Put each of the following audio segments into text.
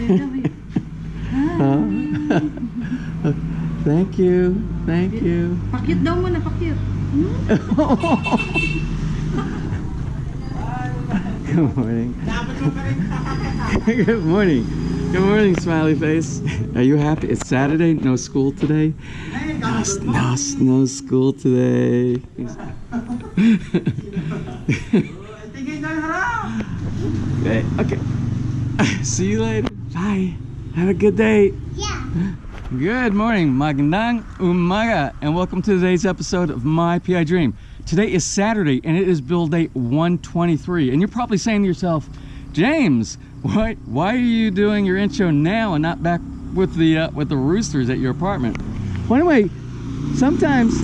Thank you. Thank you. Pakyut daw muna, pakyut. Good morning. Good morning. Good morning, smiley face. Are you happy? It's Saturday, no school today. No school today. Okay. See you later. Bye. Have a good day. Yeah. Good morning, magandang umaga, and welcome to today's episode of My PI Dream. Today is Saturday, and it is build day 123. And you're probably saying to yourself, James, why are you doing your intro now and not back with the roosters at your apartment? Well, anyway, sometimes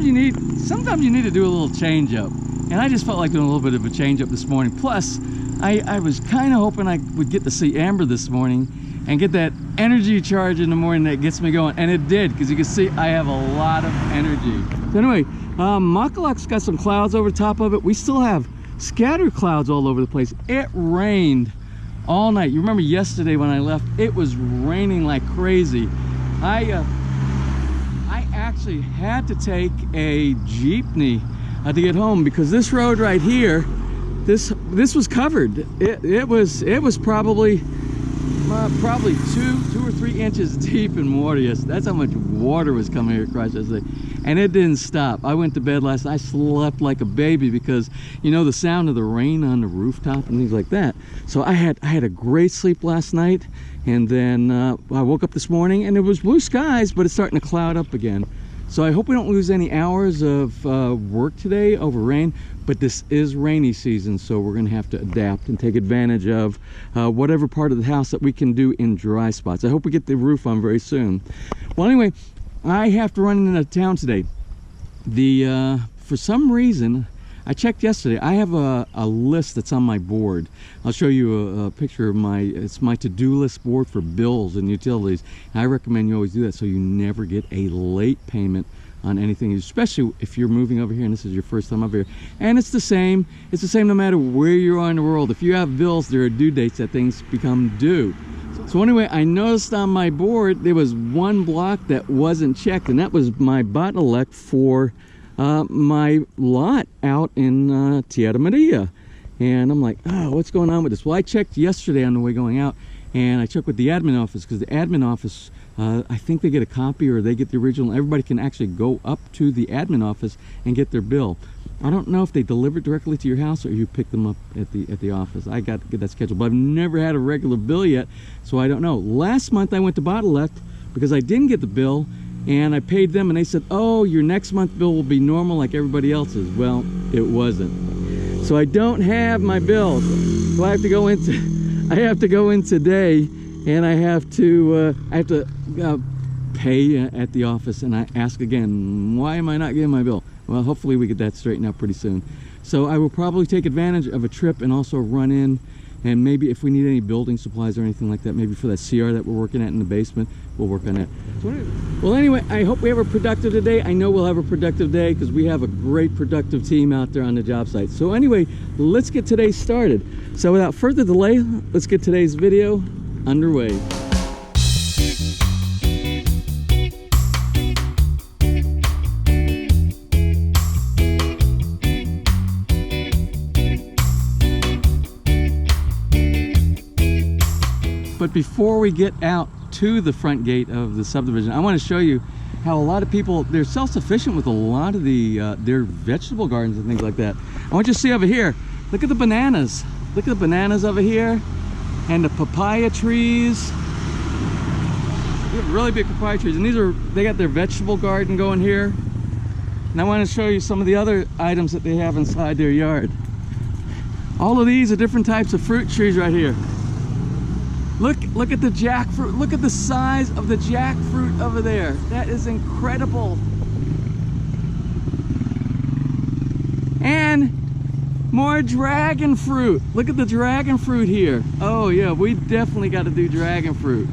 you need to do a little change up, and I just felt like doing a little bit of a change up this morning. Plus, I was kind of hoping I would get to see Amber this morning and get that energy charge in the morning that gets me going, and it did, because you can see I have a lot of energy. So anyway, Makalak's got some clouds over the top of it. We still have scattered clouds all over the place. It rained all night. You remember yesterday when I left, it was raining like crazy. I actually had to take a jeepney to get home, because this road right here, this was covered. It was probably 2 or 3 inches deep in water. Yes, that's how much water was coming across yesterday, and it didn't stop. I went to bed last night. I slept like a baby, because you know the sound of the rain on the rooftop and things like that. So I had a great sleep last night, and then I woke up this morning and it was blue skies, but it's starting to cloud up again. So I hope we don't lose any hours of work today over rain, but this is rainy season, so we're gonna have to adapt and take advantage of whatever part of the house that we can do in dry spots. I hope we get the roof on very soon. Well, anyway, I have to run into town today. For some reason, I checked yesterday, I have a list that's on my board. I'll show you a picture of it's my to-do list board for bills and utilities. And I recommend you always do that, so you never get a late payment on anything, especially if you're moving over here and this is your first time over here. And it's the same no matter where you are in the world. If you have bills, there are due dates that things become due. So anyway, I noticed on my board there was one block that wasn't checked, and that was my Batelec for my lot out in Tierra Maria. And I'm like, oh, what's going on with this? Well, I checked yesterday on the way going out, and I checked with the admin office, because the admin office, I think they get a copy or they get the original. Everybody can actually go up to the admin office and get their bill. I don't know if they deliver directly to your house or you pick them up at the office. I got to get that scheduled, but I've never had a regular bill yet, so I don't know. Last month I went to Batelec because I didn't get the bill, and I paid them, and they said, oh, your next month bill will be normal like everybody else's. Well, it wasn't. So I don't have my bill. So I have to go in today, and I have to pay at the office, and I ask again, why am I not getting my bill? Well, hopefully we get that straightened out pretty soon. So I will probably take advantage of a trip and also run in, and maybe if we need any building supplies or anything like that, maybe for that CR that we're working at in the basement, we'll work on that. Well, anyway, I hope we have a productive day. I know we'll have a productive day because we have a great productive team out there on the job site. So anyway, let's get today started. So without further delay, let's get today's video underway. But before we get out to the front gate of the subdivision, I want to show you how a lot of people, they're self-sufficient with a lot of their vegetable gardens and things like that. I want you to see over here, look at the bananas. Look at the bananas over here, and the papaya trees. Really big papaya trees, and they got their vegetable garden going here. And I want to show you some of the other items that they have inside their yard. All of these are different types of fruit trees right here. Look at the jackfruit. Look at the size of the jackfruit over there. That is incredible. And more dragon fruit. Look at the dragon fruit here. Oh yeah, we definitely got to do dragon fruit.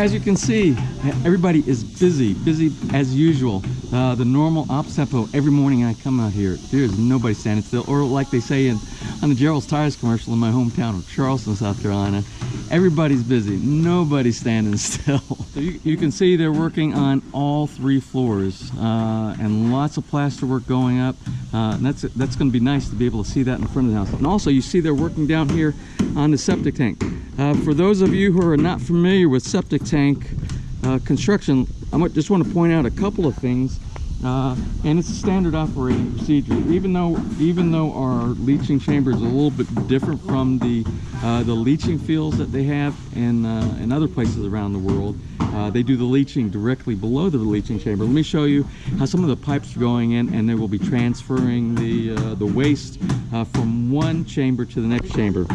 as you can see, everybody is busy as usual. The normal ops tempo every morning I come out here, there's nobody standing still, or like they say on the Gerald's Tires commercial in my hometown of Charleston, South Carolina, everybody's busy, nobody's standing still. So you can see they're working on all 3 floors, and lots of plaster work going up. And that's going to be nice to be able to see that in front of the house. And also you see they're working down here on the septic tank. For those of you who are not familiar with septic tank construction, I just want to point out a couple of things. And it's a standard operating procedure. Even though our leaching chamber is a little bit different from the leaching fields that they have in other places around the world, they do the leaching directly below the leaching chamber. Let me show you how some of the pipes are going in, and they will be transferring the waste from one chamber to the next chamber.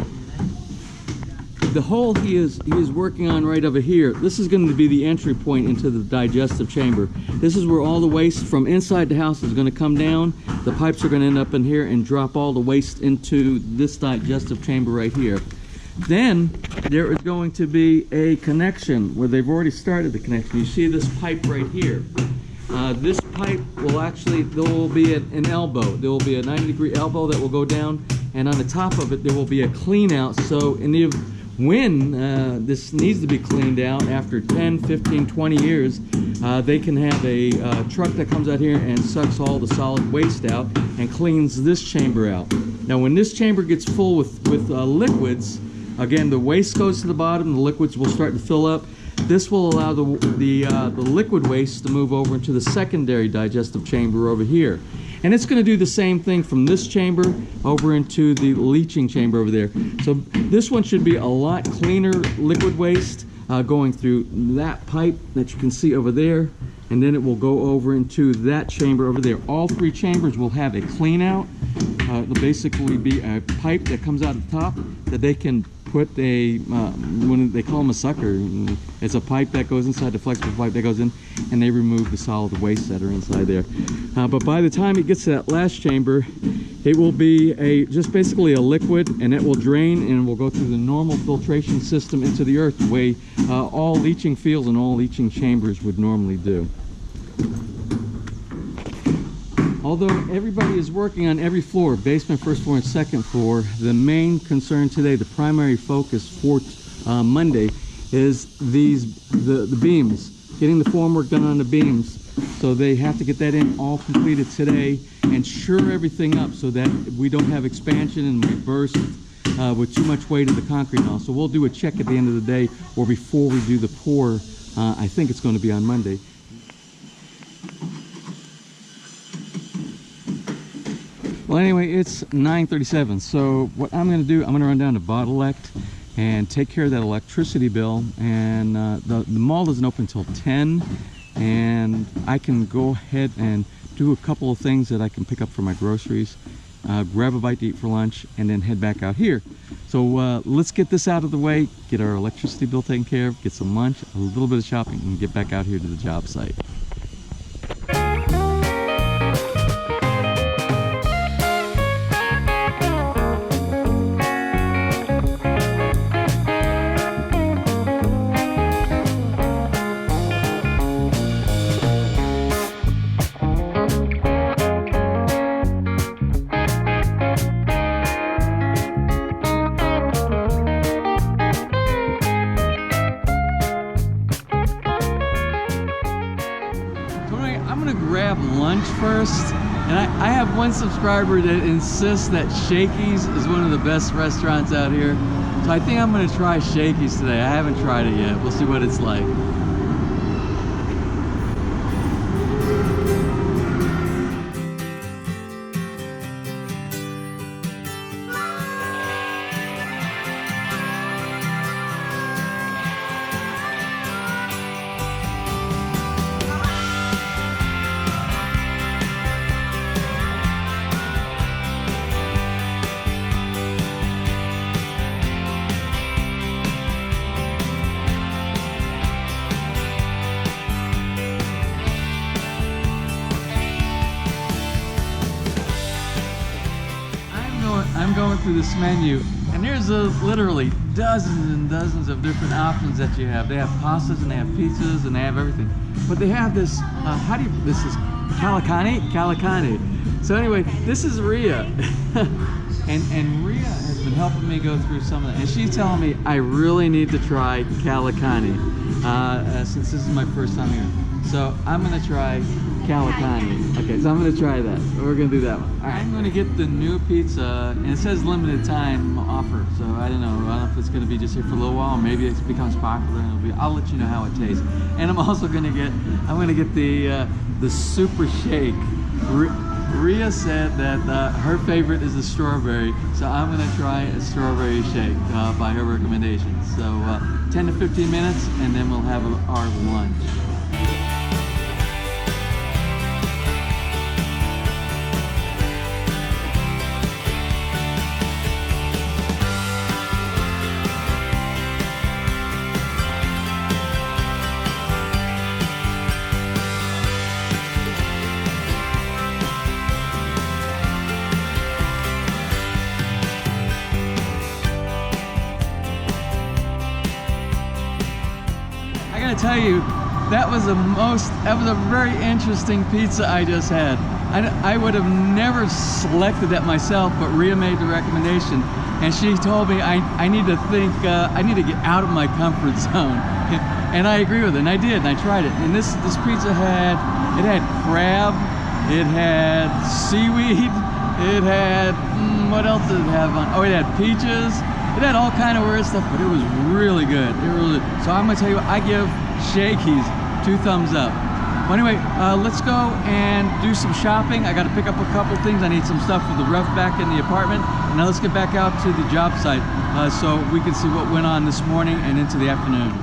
The hole he is working on right over here, this is going to be the entry point into the digestive chamber. This is where all the waste from inside the house is going to come down. The pipes are going to end up in here and drop all the waste into this digestive chamber right here. Then there is going to be a connection where they've already started the connection. You see this pipe right here. This pipe will actually, there will be an elbow. There will be a 90-degree elbow that will go down, and on the top of it there will be a clean out. So when this needs to be cleaned out after 10, 15, 20 years, they can have a truck that comes out here and sucks all the solid waste out and cleans this chamber out. Now when this chamber gets full with liquids, again, the waste goes to the bottom, the liquids will start to fill up. This will allow the liquid waste to move over into the secondary digestive chamber over here. And it's going to do the same thing from this chamber over into the leaching chamber over there. So this one should be a lot cleaner liquid waste going through that pipe that you can see over there, and then it will go over into that chamber over there. All 3 chambers will have a clean out. It'll basically be a pipe that comes out the top that they can put when they call them a sucker. It's a pipe that goes inside, the flexible pipe that goes in, and they remove the solid waste that are inside there. But by the time it gets to that last chamber, it will be just basically a liquid, and it will drain and will go through the normal filtration system into the earth, the way all leaching fields and all leaching chambers would normally do. Although everybody is working on every floor, basement, first floor, and second floor, the main concern today, the primary focus for Monday, is the beams, getting the formwork done on the beams. So they have to get that in all completed today and sure everything up so that we don't have expansion and we burst with too much weight of the concrete and all. So we'll do a check at the end of the day or before we do the pour. I think it's going to be on Monday. Well, anyway, it's 9:37, so what I'm going to do, I'm going to run down to Batelec and take care of that electricity bill, and the mall doesn't open until 10, and I can go ahead and do a couple of things that I can pick up for my groceries, grab a bite to eat for lunch, and then head back out here. So let's get this out of the way, get our electricity bill taken care of, get some lunch, a little bit of shopping, and get back out here to the job site. Grab lunch first, and I have one subscriber that insists that Shakey's is one of the best restaurants out here, so I think I'm going to try Shakey's today. I haven't tried it yet. We'll see what it's like. I'm going through this menu, and there's literally dozens and dozens of different options that you have. They have pastas and they have pizzas and they have everything. But they have this, this is Calicani. So anyway, this is Rhea. and Rhea has been helping me go through some of that. And she's telling me I really need to try Calicani since this is my first time here. So I'm gonna try Calicani. Okay, so I'm gonna try that. We're gonna do that one. All right, I'm gonna get the new pizza, and it says limited time offer. So I don't know if it's gonna be just here for a little while, or maybe it becomes popular and it'll be. I'll let you know how it tastes. And I'm also gonna get the super shake. Rhea said that her favorite is the strawberry, so I'm gonna try a strawberry shake by her recommendation. So 10 to 15 minutes, and then we'll have our lunch. I gotta tell you, that was a very interesting pizza I just had. I would have never selected that myself, but Rhea made the recommendation, and she told me I need to think, I need to get out of my comfort zone. And I agree with it, and I did, and I tried it. And this pizza had crab, it had seaweed, it had, what else did it have on? Oh, it had peaches. It had all kind of weird stuff, but it was really good. So I'm gonna tell you, I give Shakey's 2 thumbs up. Well, anyway, let's go and do some shopping. I got to pick up a couple things. I need some stuff for the ref back in the apartment. And now let's get back out to the job site so we can see what went on this morning and into the afternoon.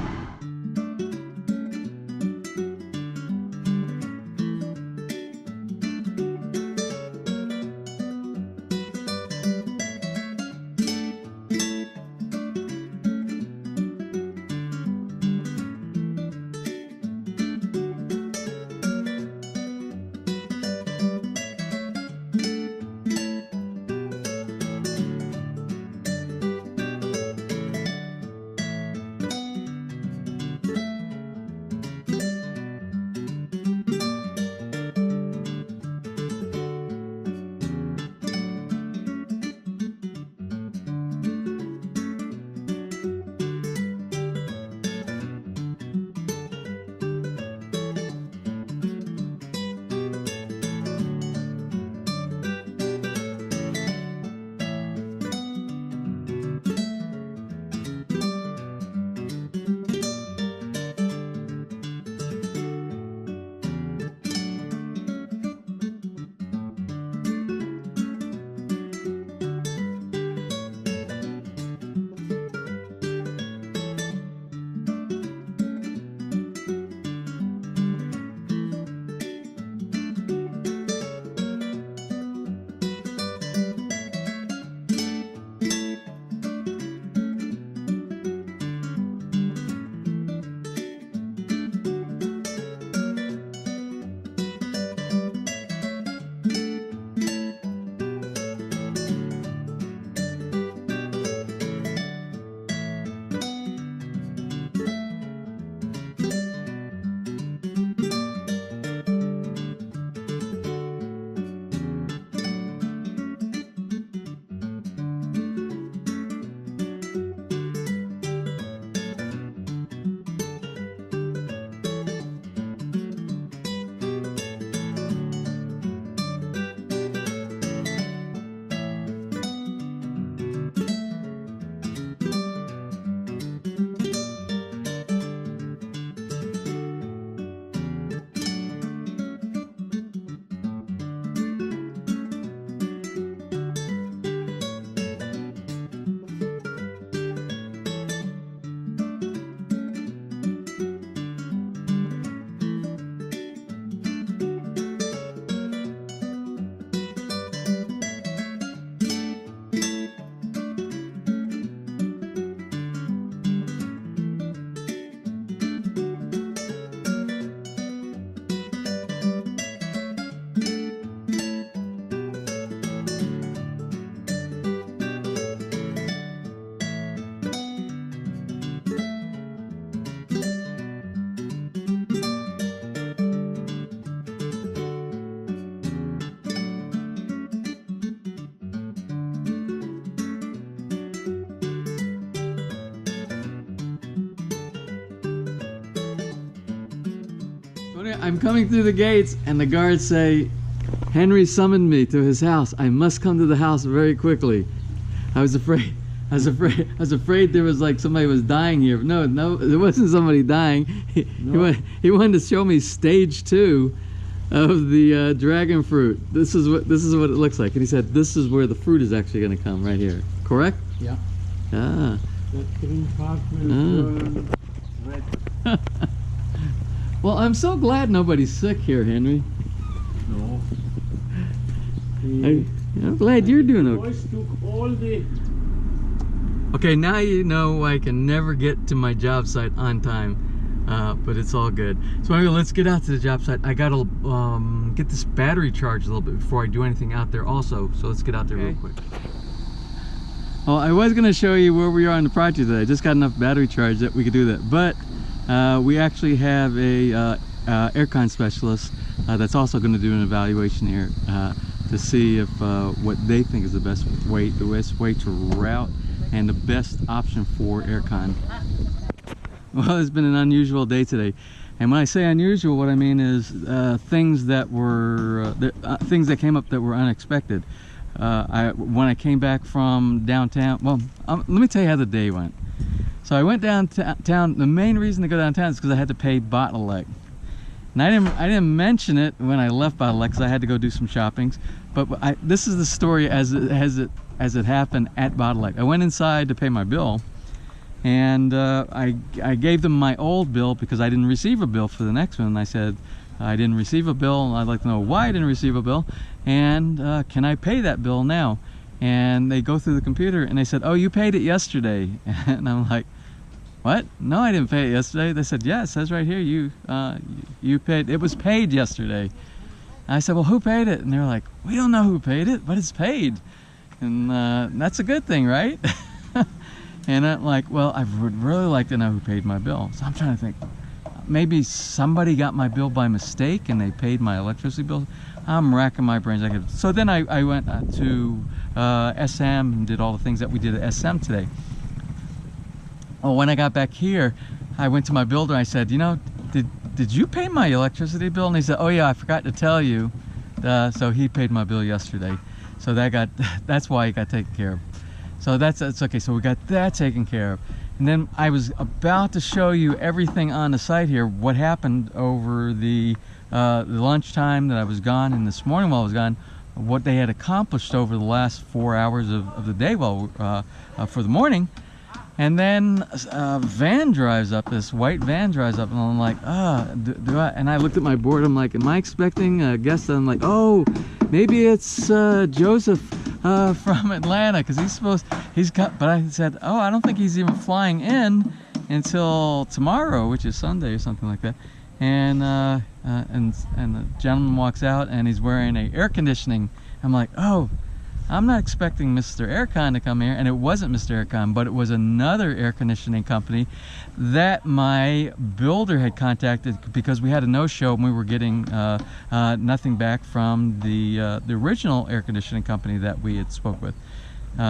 I'm coming through the gates and the guards say, Henry summoned me to his house. I must come to the house very quickly. I was afraid there was like somebody was dying here. No, there wasn't somebody dying. He wanted to show me stage 2 of the dragon fruit. This is what it looks like. And he said this is where the fruit is actually going to come, right here. Correct? Yeah. Ah. That green part will turn red. Well, I'm so glad nobody's sick here, Henry. No. I'm glad you're doing okay. Boys took all the... Okay, now you know why I can never get to my job site on time, but it's all good. So anyway, let's get out to the job site. I gotta get this battery charged a little bit before I do anything out there also. So let's get out there real quick. Well, I was gonna show you where we are on the project today. I just got enough battery charge that we could do that. But we actually have a aircon specialist that's also gonna do an evaluation here to see if what they think is the best way to route and the best option for aircon. Well, it's been an unusual day today, and when I say unusual, what I mean is things that came up that were unexpected. When I came back from downtown, well, let me tell you how the day went. So I went downtown. The main reason to go downtown is because I had to pay Batelec. And I didn't mention it when I left Batelec because I had to go do some shoppings. But this is the story as it happened at Batelec. I went inside to pay my bill, and I gave them my old bill because I didn't receive a bill for the next one. And I said, I didn't receive a bill, and I'd like to know why I didn't receive a bill, and can I pay that bill now? And they go through the computer, and they said, oh, you paid it yesterday. And I'm like, what? No, I didn't pay it yesterday. They said, yeah, it says right here, you paid, it was paid yesterday. I said, well, who paid it? And they're like, we don't know who paid it, but it's paid. And that's a good thing, right? And I'm like, well, I would really like to know who paid my bill. So I'm trying to think, maybe somebody got my bill by mistake and they paid my electricity bill. I'm racking my brains. So then I went to SM and did all the things that we did at SM today. Well, when I got back here, I went to my builder and I said, you know, did you pay my electricity bill? And he said, oh yeah, I forgot to tell you. So he paid my bill yesterday. So that's why it got taken care of. So that's okay. So we got that taken care of. And then I was about to show you everything on the site here, what happened over the lunchtime that I was gone, and this morning while I was gone, what they had accomplished over the last 4 hours of the day for the morning. And then a van drives up, this white van drives up, and I'm like, and I looked at my board, I'm like, am I expecting a guest? And I'm like, oh, maybe it's Joseph from Atlanta, because but I said, oh, I don't think he's even flying in until tomorrow, which is Sunday or something like that. And the gentleman walks out and he's wearing a air conditioning. I'm like, oh, I'm not expecting Mr. Aircon to come here, and it wasn't Mr. Aircon, but it was another air conditioning company that my builder had contacted because we had a no-show and we were getting nothing back from the original air conditioning company that we had spoke with.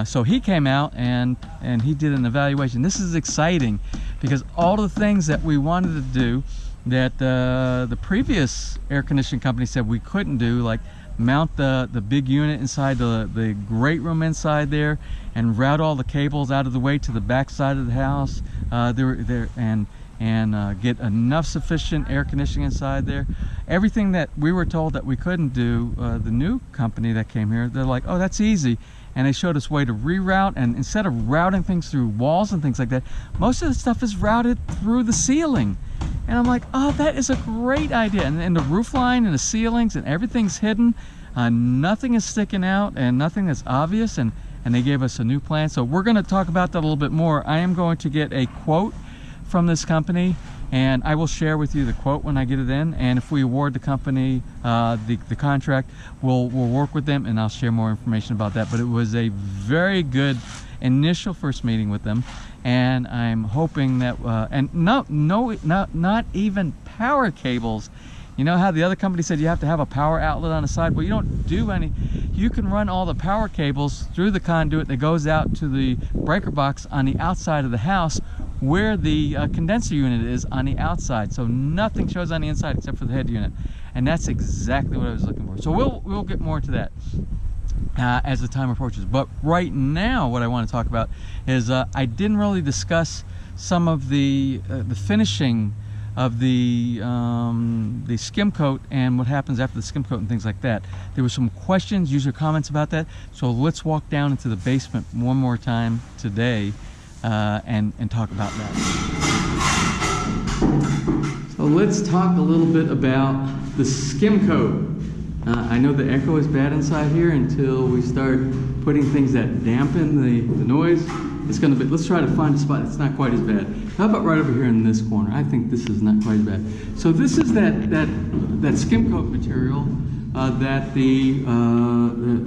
So he came out and he did an evaluation. This is exciting because all the things that we wanted to do that the previous air conditioning company said we couldn't do, like mount the big unit inside the great room inside there and route all the cables out of the way to the back side of the house and get enough sufficient air conditioning inside there. Everything that we were told that we couldn't do, the new company that came here, they're like, oh, that's easy. And they showed us a way to reroute, and instead of routing things through walls and things like that, most of the stuff is routed through the ceiling. And I'm like, oh, that is a great idea. And the roof line and the ceilings and everything's hidden. Nothing is sticking out and nothing that's obvious. And they gave us a new plan. So we're going to talk about that a little bit more. I am going to get a quote from this company, and I will share with you the quote when I get it in. And if we award the company the contract, we'll work with them, and I'll share more information about that. But it was a very good initial first meeting with them, and I'm hoping that and not even power cables. You know how the other company said you have to have a power outlet on the side? Well, you don't do any. You can run all the power cables through the conduit that goes out to the breaker box on the outside of the house where the condenser unit is on the outside. So nothing shows on the inside except for the head unit. And that's exactly what I was looking for. So we'll get more into that as the time approaches. But right now, what I want to talk about is I didn't really discuss some of the finishing of the skim coat and what happens after the skim coat and things like that. There were some questions, user comments about that. So let's walk down into the basement one more time today and talk about that. So let's talk a little bit about the skim coat. I know the echo is bad inside here until we start putting things that dampen the noise. It's gonna be, let's try to find a spot that's not quite as bad. How about right over here in this corner? I think this is not quite as bad. So this is that skim coat material that the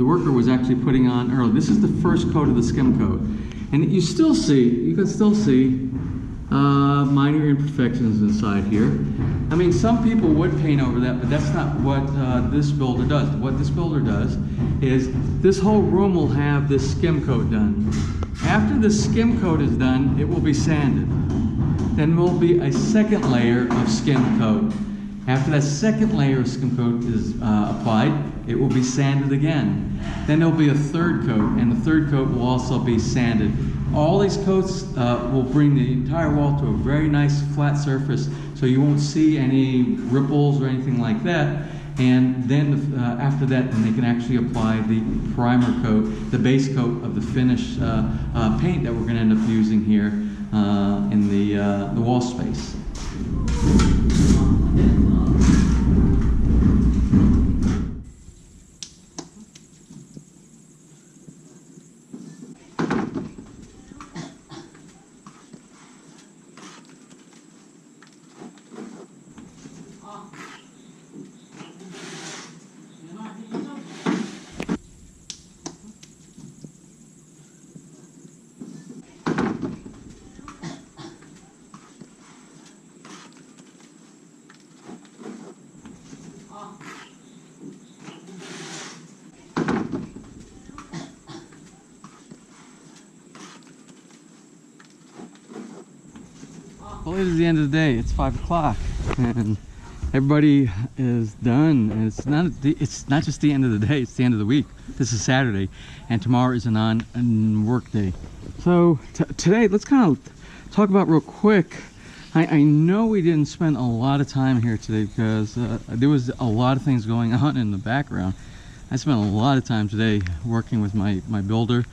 worker was actually putting on earlier. This is the first coat of the skim coat. And you can still see minor imperfections inside here. I mean, some people would paint over that, but that's not what this builder does. What this builder does is this whole room will have this skim coat done. After the skim coat is done, it will be sanded. Then will be a second layer of skim coat. After that second layer of skim coat is applied, it will be sanded again. Then there'll be a third coat, and the third coat will also be sanded. All these coats will bring the entire wall to a very nice flat surface, so you won't see any ripples or anything like that. And then after that, then they can actually apply the primer coat, the base coat of the finish paint that we're going to end up using here in the wall space. Well, it is the end of the day. It's 5 o'clock, and everybody is done. And it's not just the end of the day; it's the end of the week. This is Saturday, and tomorrow is a non-work day. So today, let's kind of talk about real quick. I know we didn't spend a lot of time here today because there was a lot of things going on in the background. I spent a lot of time today working with my builder.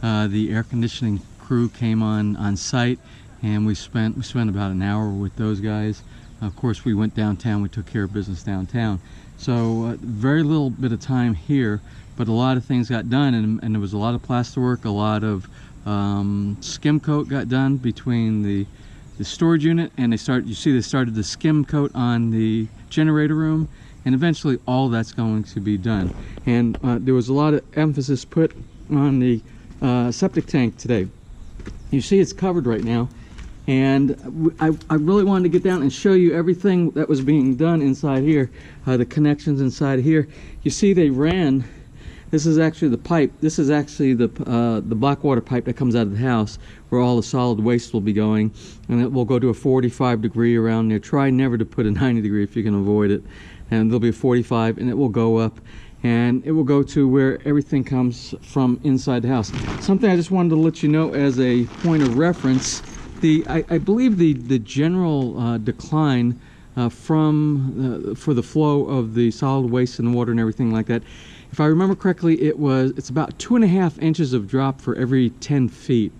The air conditioning crew came on site, and we spent about an hour with those guys. Of course, we went downtown. We took care of business downtown. So very little bit of time here, but a lot of things got done, and there was a lot of plaster work, a lot of skim coat got done between the storage unit, and they started the skim coat on the generator room, and eventually all that's going to be done. And there was a lot of emphasis put on the septic tank today. You see it's covered right now, and I really wanted to get down and show you everything that was being done inside here, the connections inside here. You see they ran, this is actually the pipe, this is actually the black water pipe that comes out of the house where all the solid waste will be going, and it will go to a 45 degree around there. Try never to put a 90 degree if you can avoid it, and there'll be a 45, and it will go up, and it will go to where everything comes from inside the house. Something I just wanted to let you know as a point of reference, I believe the general decline for the flow of the solid waste and the water and everything like that, if I remember correctly, it's about 2.5 inches of drop for every 10 feet.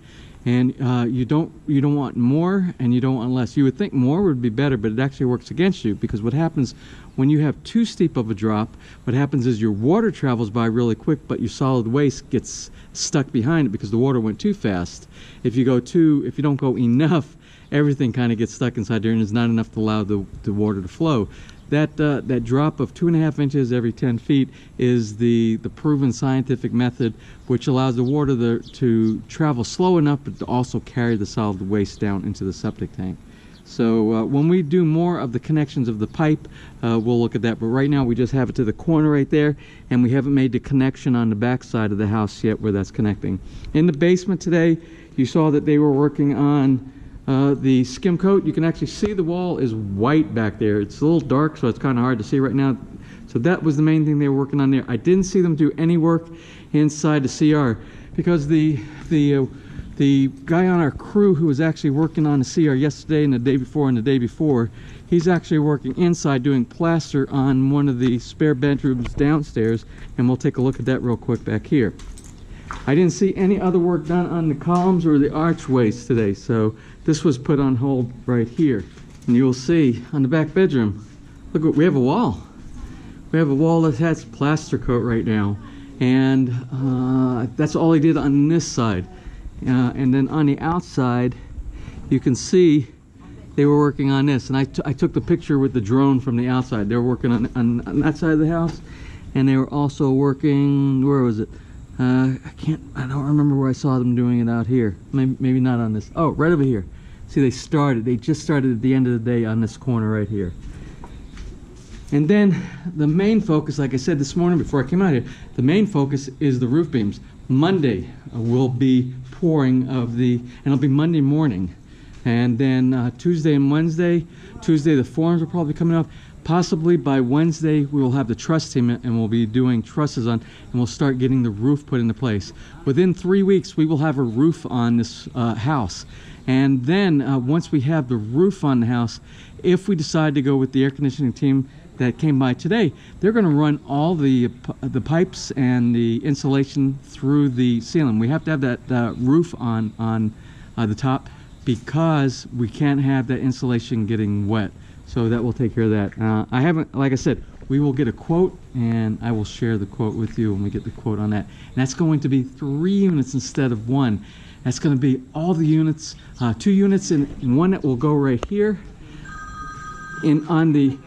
And you don't want more, and you don't want less. You would think more would be better, but it actually works against you, because what happens when you have too steep of a drop, what happens is your water travels by really quick, but your solid waste gets stuck behind it because the water went too fast. If you don't go enough, everything kind of gets stuck inside there, and it's not enough to allow the water to flow. That drop of 2.5 inches every 10 feet is the proven scientific method, which allows the water to travel slow enough, but to also carry the solid waste down into the septic tank. So when we do more of the connections of the pipe, we'll look at that. But right now we just have it to the corner right there, and we haven't made the connection on the back side of the house yet where that's connecting. In the basement today, you saw that they were working on the skim coat. You can actually see the wall is white back there. It's a little dark, so it's kind of hard to see right now. So that was the main thing they were working on there. I didn't see them do any work inside the CR because the guy on our crew who was actually working on the CR yesterday and the day before, he's actually working inside doing plaster on one of the spare bedrooms downstairs, and we'll take a look at that real quick back here. I didn't see any other work done on the columns or the archways today, so this was put on hold right here. And you'll see on the back bedroom, look, we have a wall. We have a wall that has plaster coat right now, and that's all he did on this side. And then on the outside, you can see they were working on this, and I took the picture with the drone from the outside. They were working on that side of the house, and they were also working, where was it? I don't remember where I saw them doing it out here. Maybe not on this. Oh, right over here. See, they just started at the end of the day on this corner right here. And then the main focus, like I said this morning before I came out here, the main focus is the roof beams. Monday will be pouring and it'll be Monday morning. And then Tuesday and Wednesday, the forms will probably be coming off. Possibly by Wednesday, we will have the truss team and we'll be doing trusses on, and we'll start getting the roof put into place. Within 3 weeks, we will have a roof on this house. And then once we have the roof on the house, if we decide to go with the air conditioning team that came by today, they're going to run all the pipes and the insulation through the ceiling. We have to have that roof on the top because we can't have that insulation getting wet. So that will take care of that. I haven't, like I said, we will get a quote, and I will share the quote with you when we get the quote on that. And that's going to be 3 units instead of 1. That's going to be all the units, 2 units, and one that will go right here, in the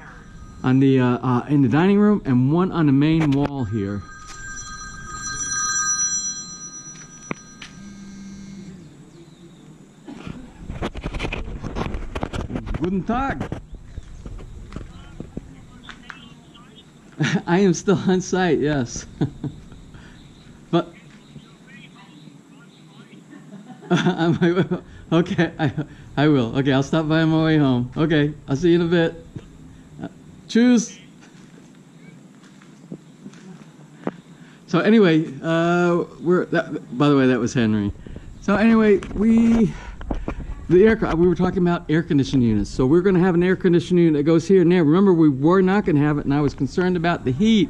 dining room, and one on the main wall here. Guten Tag. I am still on site, yes. But okay, I will. Okay, I'll stop by on my way home. Okay, I'll see you in a bit. Choose. So anyway, by the way, that was Henry. So anyway, we were talking about air conditioning units. So we're going to have an air conditioning unit that goes here and there. Remember, we were not going to have it, and I was concerned about the heat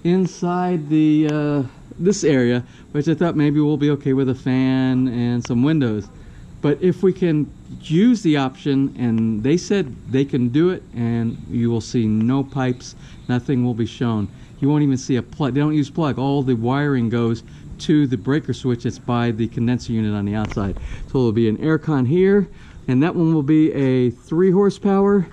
inside this area, which I thought maybe we'll be okay with a fan and some windows. But if we can use the option, and they said they can do it, and you will see no pipes, nothing will be shown. You won't even see a plug. They don't use plug. All the wiring goes to the breaker switch that's by the condenser unit on the outside. So there'll be an aircon here, and that one will be a 3 horsepower.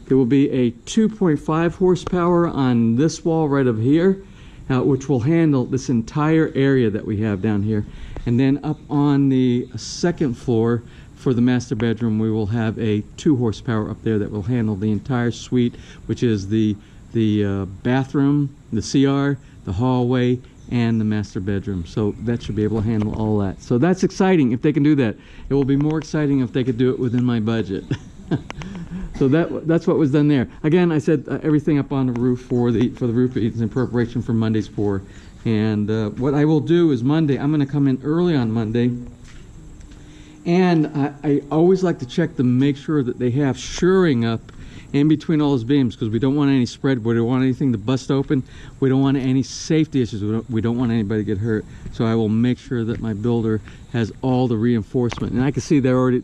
There will be a 2.5 horsepower on this wall right over here, which will handle this entire area that we have down here. And then up on the second floor for the master bedroom, we will have a 2 horsepower up there that will handle the entire suite, which is the bathroom, the CR, the hallway, and the master bedroom. So that should be able to handle all that. So that's exciting if they can do that. It will be more exciting if they could do it within my budget. So that's what was done there. Again, I said everything up on the roof for the roof is in preparation for Monday's pour. And what I will do is Monday, I'm going to come in early on Monday, and I always like to check to make sure that they have shoring up in between all those beams, because we don't want any spread. We don't want anything to bust open. We don't want any safety issues. We don't want anybody to get hurt. So I will make sure that my builder has all the reinforcement. And I can see they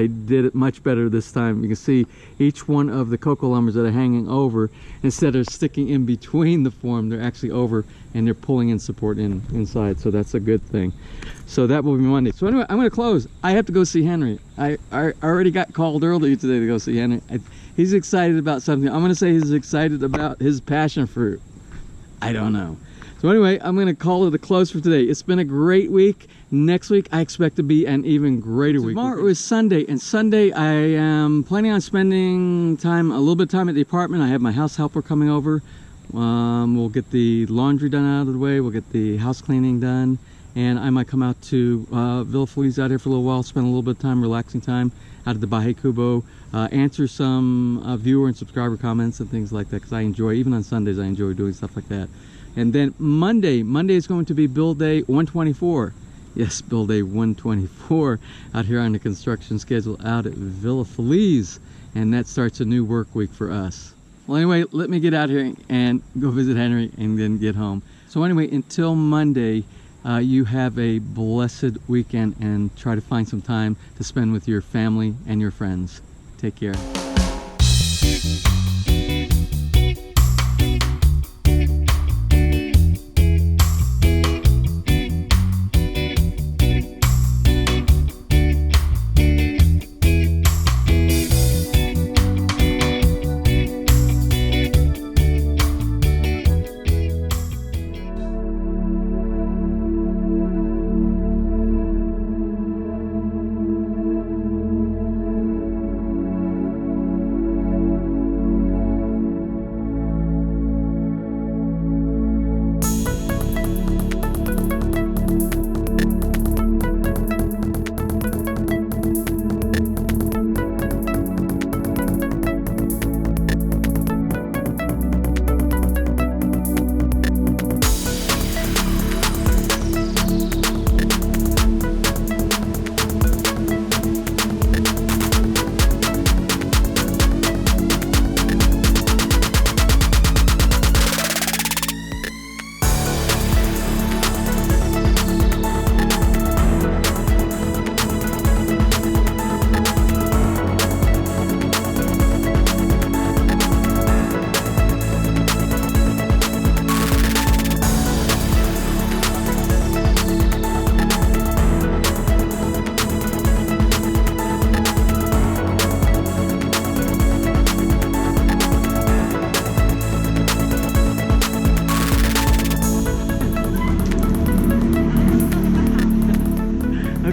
did it much better this time. You can see each one of the cocoa lumbers that are hanging over, instead of sticking in between the form, they're actually over and they're pulling in support inside. So that's a good thing. So that will be Monday. So anyway, I'm going to close. I have to go see Henry. I already got called earlier today to go see Henry. He's excited about something. I'm going to say he's excited about his passion fruit. I don't know. So anyway, I'm going to call it a close for today. It's been a great week. Next week, I expect to be an even greater week. Tomorrow is Sunday, and Sunday I am planning on spending a little bit of time at the apartment. I have my house helper coming over. We'll get the laundry done out of the way. We'll get the house cleaning done. and I might come out to Villa FELIZ out here for a little while, spend a little bit of time, relaxing time out at the Bahay Kubo, answer some viewer and subscriber comments and things like that, because I enjoy, even on Sundays, I enjoy doing stuff like that. And then Monday is going to be build day 124. Yes, build day 124 out here on the construction schedule out at Villa FELIZ, and that starts a new work week for us. Well, anyway, let me get out here and go visit Henry and then get home. So anyway, until Monday, you have a blessed weekend and try to find some time to spend with your family and your friends. Take care.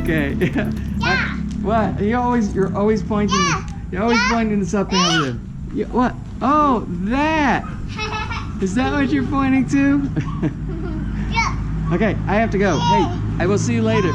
Okay. Yeah. What? You're always pointing. Yeah. You're always pointing to something over there. Yeah, what? Oh, that. Is that what you're pointing to? Yeah. Okay, I have to go. Hey, I will see you later.